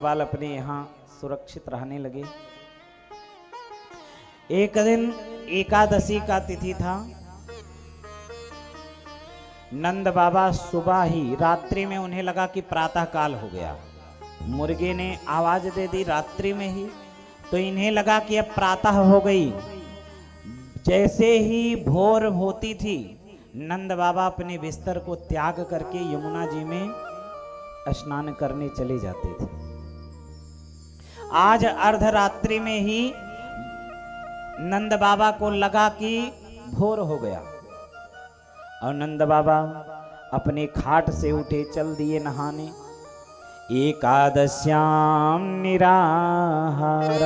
बाल अपने यहाँ सुरक्षित रहने लगे। एक दिन एकादशी का तिथि था। नंद बाबा सुबह ही रात्रि में उन्हें लगा कि प्रातः काल हो गया। मुर्गे ने आवाज दे दी रात्रि में ही, तो इन्हें लगा कि अब प्रातः हो गई। जैसे ही भोर होती थी, नंद बाबा अपने बिस्तर को त्याग करके यमुना जी में स्नान करने चले जाते थे। आज अर्धरात्रि में ही नंद बाबा को लगा कि भोर हो गया और नंद बाबा अपने खाट से उठे, चल दिए नहाने। एकादश्याम निराहार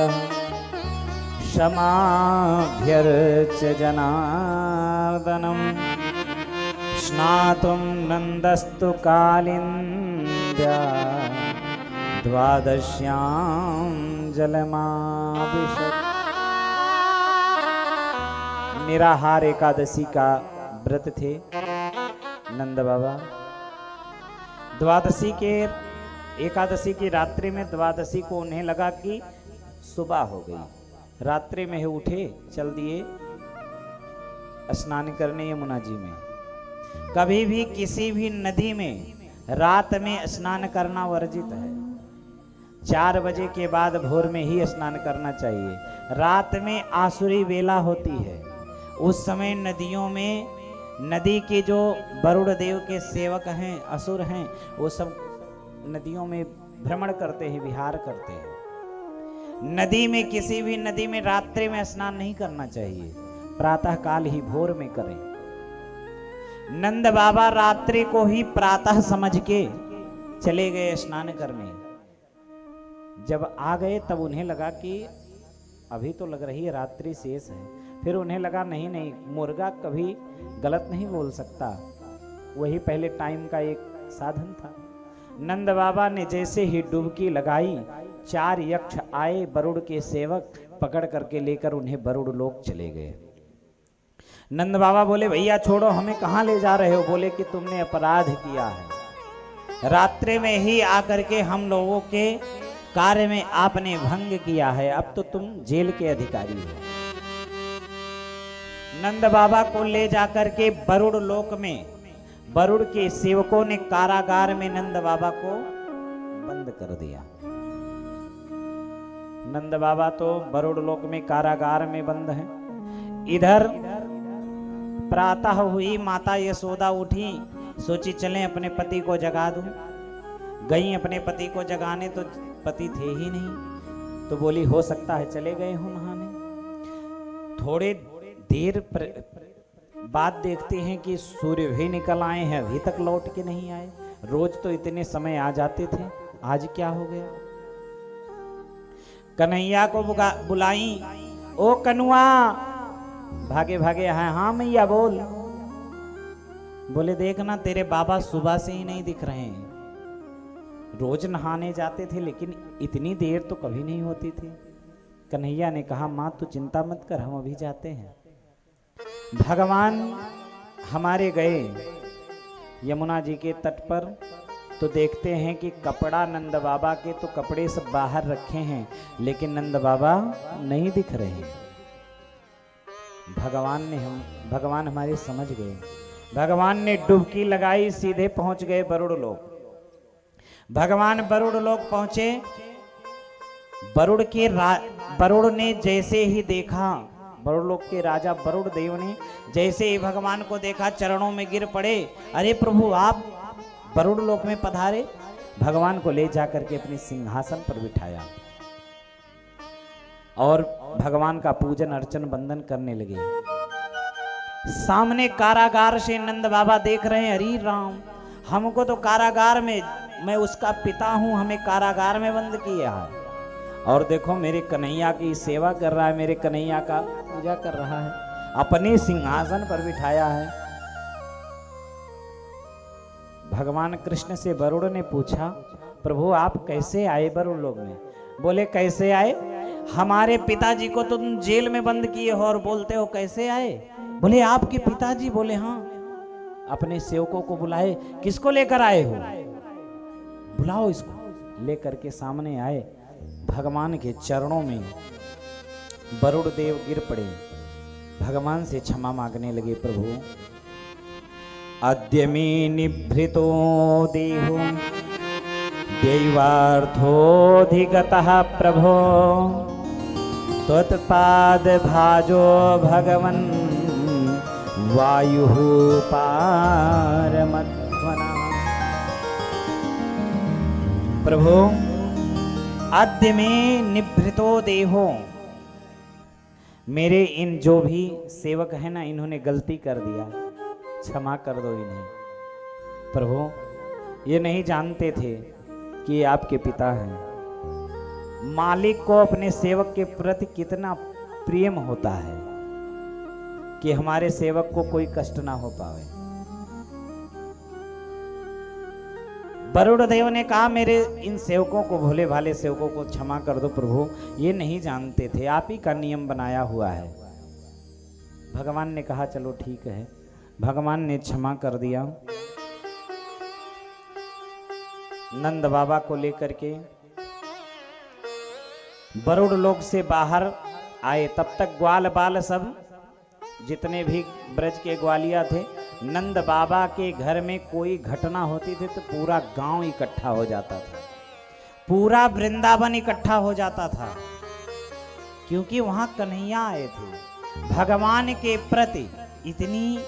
क्षमाभ्यर्च जनार्दनम स्नातुम नंदस्तु कालिंद्या द्वादश्याम जलमाभिषेक। निराहार एकादशी का व्रत थे नंद बाबा। एकादशी की रात्रि में द्वादशी को उन्हें लगा कि सुबह हो गई। रात्रि में ही उठे, चल दिए स्नान करने यमुना जी में। कभी भी किसी भी नदी में रात में स्नान करना वर्जित है। 4 बजे के बाद भोर में ही स्नान करना चाहिए। रात में आसुरी बेला होती है, उस समय नदियों में, नदी के जो वरुण देव के सेवक हैं, असुर हैं, वो सब नदियों में भ्रमण करते हैं, विहार करते हैं। नदी में, किसी भी नदी में रात्रि में स्नान नहीं करना चाहिए, प्रातः काल ही भोर में करें। नंद बाबा रात्रि को ही प्रातः समझ के चले गए स्नान करने। जब आ गए तब उन्हें लगा कि अभी तो लग रही है रात्रि शेष है। फिर उन्हें लगा नहीं नहीं, मुर्गा कभी गलत नहीं बोल सकता, वही पहले टाइम का एक साधन था। नंद बाबा ने जैसे ही डुबकी लगाई, 4 यक्ष आए, वरुण के सेवक, पकड़ करके लेकर उन्हें वरुण लोक चले गए। नंद बाबा बोले, भैया छोड़ो, हमें कहाँ ले जा रहे हो? बोले कि तुमने अपराध किया है, रात्रि में ही आकर के हम लोगों के कार्य में आपने भंग किया है, अब तो तुम जेल के अधिकारी हो। नंद बाबा को ले जाकर के वरुण लोक में वरुण के सेवकों ने कारागार में नंद बाबा को बंद कर दिया। नंद बाबा तो वरुण लोक में कारागार में बंद हैं। इधर प्रातः हुई, माता यशोदा उठी, सोची चलें अपने पति को जगा दूं। गई अपने पति को जगाने, तो पति थे ही नहीं। तो बोली हो सकता है चले गए हो नहाने। थोड़े देर बाद देखते हैं कि सूर्य भी निकल आए हैं, अभी तक लौट के नहीं आए। रोज तो इतने समय आ जाते थे, आज क्या हो गया? कन्हैया को बुलाई, ओ कनुआ, भागे भागे आए। हाँ मैया बोल। बोले देखना तेरे बाबा सुबह से ही नहीं दिख रहे हैं। रोज नहाने जाते थे लेकिन इतनी देर तो कभी नहीं होती थी। कन्हैया ने कहा माँ तू चिंता मत कर, हम अभी जाते हैं। भगवान हमारे गए यमुना जी के तट पर, तो देखते हैं कि कपड़ा नंद बाबा के, तो कपड़े सब बाहर रखे हैं लेकिन नंद बाबा नहीं दिख रहे। भगवान हमारे समझ गए। भगवान ने डुबकी लगाई, सीधे पहुंच गए वरुण लोक। भगवान वरुण लोक पहुंचे। वरुण ने जैसे ही देखा, वरुण लोक के राजा वरुण देव ने जैसे ही भगवान को देखा, चरणों में गिर पड़े। अरे प्रभु, आप वरुण लोक में पधारे। भगवान को ले जाकर के अपने सिंहासन पर बिठाया और भगवान का पूजन अर्चन वंदन करने लगे। सामने कारागार से नंद बाबा देख रहे हैं, हरि राम, हमको तो कारागार में, मैं उसका पिता हूं, हमें कारागार में बंद किया है। और देखो मेरे कन्हैया की सेवा कर रहा है, मेरे कन्हैया का पूजा कर रहा है, अपने सिंहासन पर बिठाया है। भगवान कृष्ण से वरुण ने पूछा, प्रभु आप कैसे आए वरुण लोक में? बोले कैसे आए? हमारे पिताजी को तुम जेल में बंद किए हो और बोलते हो कैसे आए? बोले आपके पिताजी? बोले हाँ। अपने सेवकों को बुलाए, किसको लेकर आए हो? बुलाओ इसको। लेकर के सामने आए, भगवान के चरणों में वरुण देव गिर पड़े, भगवान से क्षमा मांगने लगे। प्रभु अद्य मे निभृतो देहो दैवार्थोऽधिगतः प्रभो त्वत्पाद भाजो भगवन् वायुः पारमध्वना। प्रभु अद्य में निभृतो देहो, मेरे इन जो भी सेवक है ना, इन्होंने गलती कर दिया, क्षमा कर दो इन्हें। प्रभु ये नहीं जानते थे कि ये आपके पिता हैं। मालिक को अपने सेवक के प्रति कितना प्रेम होता है कि हमारे सेवक को कोई कष्ट ना हो पावे। वरुण देव ने कहा मेरे इन सेवकों को, भोले भाले सेवकों को क्षमा कर दो प्रभु, ये नहीं जानते थे, आप ही का नियम बनाया हुआ है। भगवान ने कहा चलो ठीक है। भगवान ने क्षमा कर दिया। नंद बाबा को लेकर के वरुण लोक से बाहर आए। तब तक ग्वाल बाल सब जितने भी ब्रज के ग्वालिया थे, नंद बाबा के घर में कोई घटना होती थी तो पूरा गांव इकट्ठा हो जाता था, पूरा वृंदावन इकट्ठा हो जाता था, क्योंकि वहां कन्हैया आए थे। भगवान के प्रति इतनी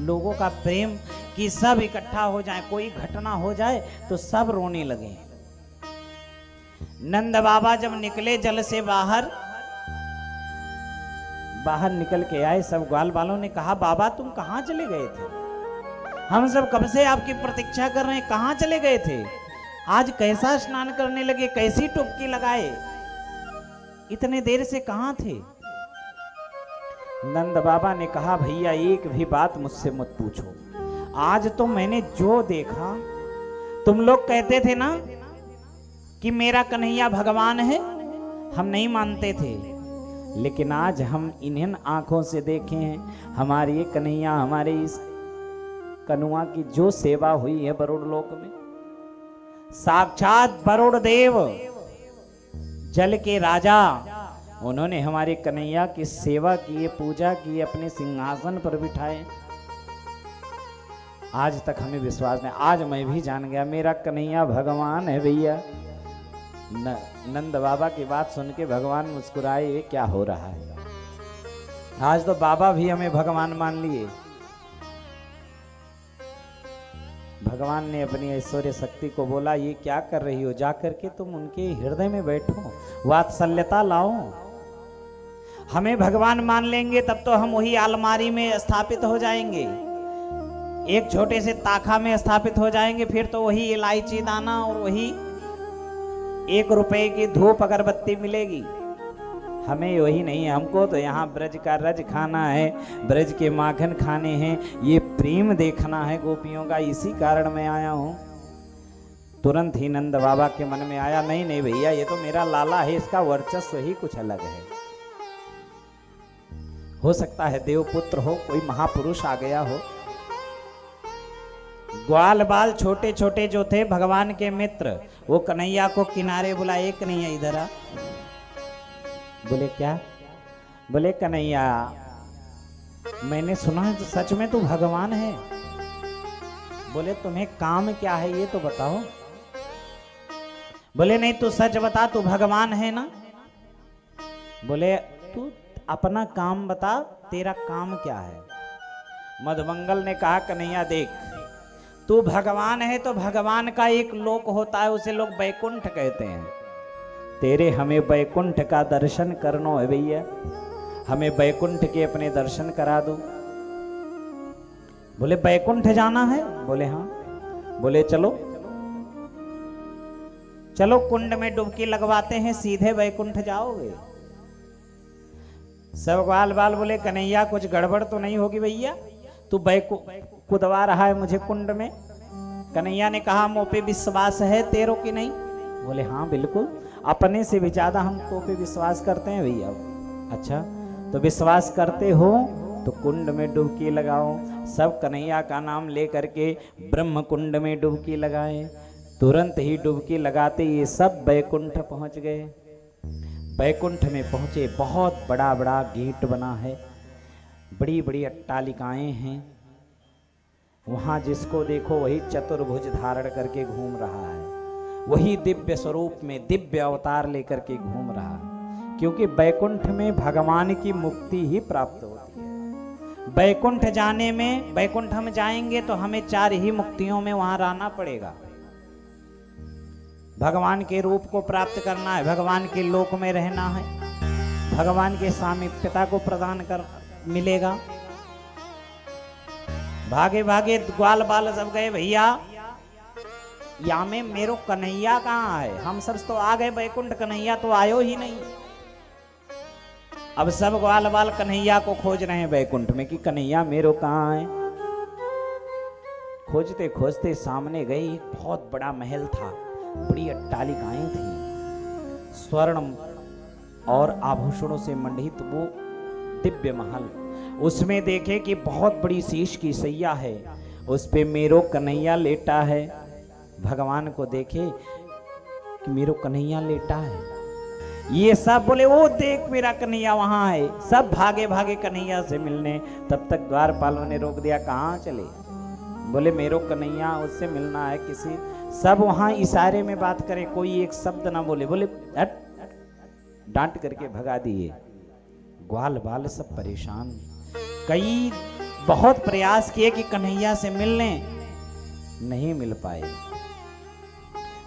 लोगों का प्रेम कि सब इकट्ठा हो जाए, कोई घटना हो जाए तो सब रोने लगे। नंद बाबा जब निकले जल से बाहर निकल के आए, सब ग्वाल बालों ने कहा बाबा तुम कहां चले गए थे? हम सब कब से आपकी प्रतीक्षा कर रहे हैं, कहां चले गए थे? आज कैसा स्नान करने लगे, कैसी टुबकी लगाए, इतने देर से कहां थे? नंद बाबा ने कहा भैया एक भी बात मुझसे मत पूछो, आज तो मैंने जो देखा, तुम लोग कहते थे ना कि मेरा कन्हैया भगवान है, हम नहीं मानते थे, लेकिन आज हम इन्हें आंखों से देखे हैं। हमारे कन्हैया, हमारे इस कनुआ की जो सेवा हुई है वरुण लोक में, साक्षात वरुण देव जल के राजा, उन्होंने हमारे कन्हैया की सेवा की, पूजा की, अपने सिंहासन पर बिठाए। आज तक हमें विश्वास नहीं, आज मैं भी जान गया मेरा कन्हैया भगवान है भैया। नंद बाबा की बात सुन के भगवान मुस्कुराए, ये क्या हो रहा है? आज तो बाबा भी हमें भगवान मान लिए। भगवान ने अपनी ऐश्वर्य शक्ति को बोला ये क्या कर रही हो, जाकर के तुम उनके हृदय में बैठो, वात्सल्यता लाओ। हमें भगवान मान लेंगे तब तो हम वही अलमारी में स्थापित हो जाएंगे, एक छोटे से ताखा में स्थापित हो जाएंगे, फिर तो वही इलायची दाना और वही 1 रुपए की धूप अगरबत्ती मिलेगी। हमें वही नहीं है, हमको तो यहाँ ब्रज का रज खाना है, ब्रज के माखन खाने हैं, ये प्रेम देखना है गोपियों का, इसी कारण मैं आया हूँ। तुरंत ही नंद बाबा के मन में आया नहीं नहीं भैया, ये तो मेरा लाला है, इसका वर्चस्व ही कुछ अलग है। हो सकता है देवपुत्र हो, कोई महापुरुष आ गया हो। ग्वाल बाल छोटे छोटे जो थे भगवान के मित्र, वो कन्हैया को किनारे बुलाए, कन्हैया इधर आ। बोले क्या? बोले कन्हैया मैंने सुना है सच में तू भगवान है। बोले तुम्हें काम क्या है ये तो बताओ। बोले नहीं तू सच बता, तू भगवान है ना। बोले तू अपना काम बता, तेरा काम क्या है? मधुमंगल ने कहा कन्हैया देख, तू भगवान है तो भगवान का एक लोक होता है, उसे लोग बैकुंठ कहते हैं। तेरे हमें बैकुंठ का दर्शन करना है भैया, हमें बैकुंठ के अपने दर्शन करा दो। बोले बैकुंठ जाना है? बोले हाँ। बोले चलो चलो कुंड में डुबकी लगवाते हैं, सीधे बैकुंठ जाओगे। सब ग्वाल बाल बोले कन्हैया कुछ गड़बड़ तो नहीं होगी भैया, तू कुदवा रहा है मुझे कुंड में। कन्हैया ने कहा मुझ पे विश्वास है तेरो कि नहीं? बोले हाँ बिल्कुल, अपने से भी ज्यादा हम तो पे विश्वास करते हैं भैया। अच्छा तो विश्वास करते हो तो कुंड में डुबकी लगाओ। सब कन्हैया का नाम ले करके ब्रह्म कुंड में डुबकी लगाए। तुरंत ही डुबकी लगाते ये सब बैकुंठ पहुंच गए। बैकुंठ में पहुंचे, बहुत बड़ा बड़ा गेट बना है, बड़ी बड़ी अट्टालिकाएं हैं। वहां जिसको देखो वही चतुर्भुज धारण करके घूम रहा है, वही दिव्य स्वरूप में दिव्य अवतार लेकर के घूम रहा है। क्योंकि बैकुंठ में भगवान की मुक्ति ही प्राप्त होती है। बैकुंठ जाने में, बैकुंठ हम जाएंगे तो हमें 4 ही मुक्तियों में वहां रहना पड़ेगा। भगवान के रूप को प्राप्त करना है, भगवान के लोक में रहना है, भगवान के सामीप्यता को प्रदान कर मिलेगा। भागे भागे ग्वाल बाल सब गए, भैया या में मेरो कन्हैया कहाँ है? हम सब तो आ गए बैकुंठ, कन्हैया तो आयो ही नहीं। अब सब ग्वाल बाल कन्हैया को खोज रहे हैं बैकुंठ में कि कन्हैया मेरो कहाँ है। खोजते खोजते सामने गए, एक बहुत बड़ा महल था, बड़ी अट्टालिकाएं थी, स्वर्ण और आभूषणों से मंडित वो दिव्य महल। उसमें देखे कि बहुत बड़ी शीश की सैया है, उस पे मेरो कन्हैया लेटा है। भगवान को देखे कि मेरो कन्हैया लेटा है, ये सब बोले ओ देख मेरा कन्हैया वहां है। सब भागे भागे कन्हैया से मिलने। तब तक द्वारपालों ने रोक दिया, कहाँ चले? बोले मेरो कन्हैया, उससे मिलना है किसी। सब वहां इशारे में बात करे, कोई एक शब्द ना बोले। बोले हट, डांट करके भगा दिए। ग्वाल बाल सब परेशान, कई बहुत प्रयास किए कि कन्हैया से मिलने, नहीं मिल पाए।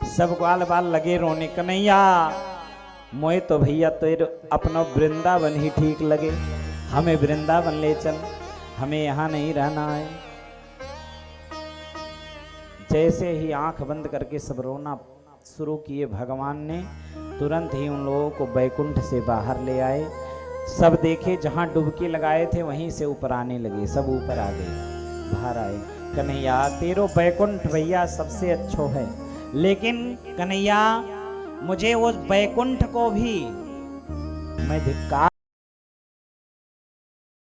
सब ग्वाल बाल लगे रोने, कन्हैया मोए तो भैया तो अपना वृंदावन ही ठीक लगे, हमें वृंदावन ले चल, हमें यहाँ नहीं रहना है। जैसे ही आंख बंद करके सब रोना शुरू किए, भगवान ने तुरंत ही उन लोगों को बैकुंठ से बाहर ले आए। सब देखे जहां डुबकी लगाए थे वहीं से ऊपर आने लगे, सब ऊपर आ गए, बाहर आए। कन्हैया तेरो बैकुंठ भैया सबसे अच्छो है, लेकिन कन्हैया मुझे उस बैकुंठ को भी मैं धिक्कार